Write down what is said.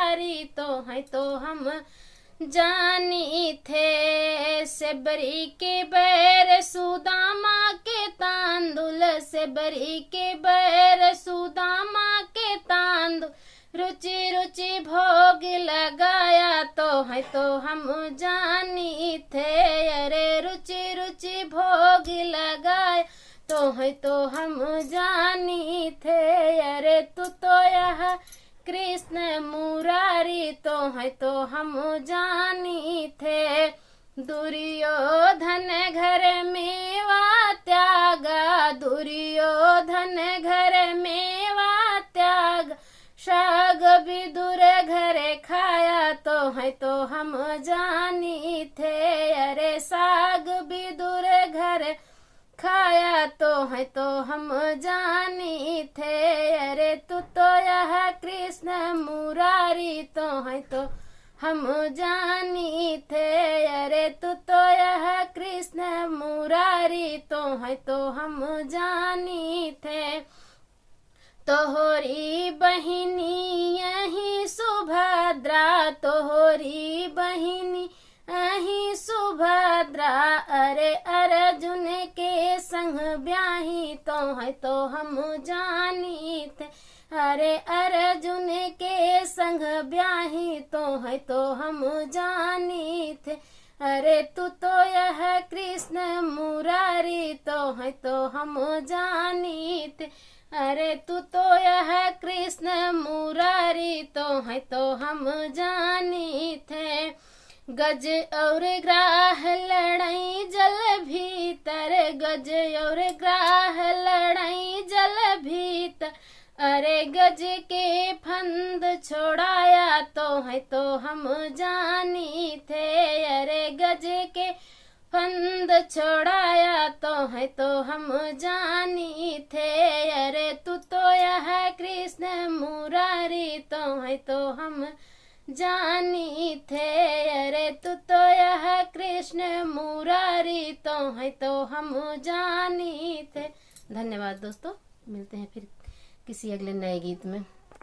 मुरारी तो है तो हम जानी थे। सेबरी के बैर सुदामा के तांदुल, सेबरी के बैर सुदामा के तांदुल, रुचि रुचि भोग लगाया तो है तो हम जानी थे। अरे रुचि रुचि भोग लगाया तो है तो हम जानी थे। अरे तू तो यह कृष्ण मुरारी तो है तो हम जानी थे। दुर्योधन घर मेवा त्यागा, दुर्योधन घर मेवा त्याग, शाग विदुर घर खाया तो है तो हम जानी थे। अरे साग विदुर घर खाया तो है तो हम जानी थे। अरे तू तो यह कृष्ण मुरारी तो है तो हम जानी थे। अरे तू तो यह कृष्ण मुरारी तो है तो हम जानी थे। तोहरी बहिनी यही सुभद्रा, तोहरी बहिनी यही सुभद्रा, अरे अर्जुन के संग ब्याही तो है तो हम जानी थे। अरे अर्जुन के संग ब्याही तो है तो हम जानी थे। अरे तू तो यह कृष्ण मुरारी तो है तो हम जानी थे। अरे तू तो यह कृष्ण मुरारी तो है तो हम जानी थे। गज और ग्राह लड़ाई जल भीतर, गज और ग्राह लड़ाई जल भीतर, अरे गज के फंद छोड़ाया तो है तो हम जानी थे। अरे गज के फंद छोड़ाया तो है तो हम जानी थे। अरे तू तो यह कृष्ण मुरारी तो है तो हम जानी थे। अरे तू तो यह कृष्ण मुरारी तो है तो हम जानी थे। धन्यवाद दोस्तों, मिलते हैं फिर किसी अगले नए गीत में।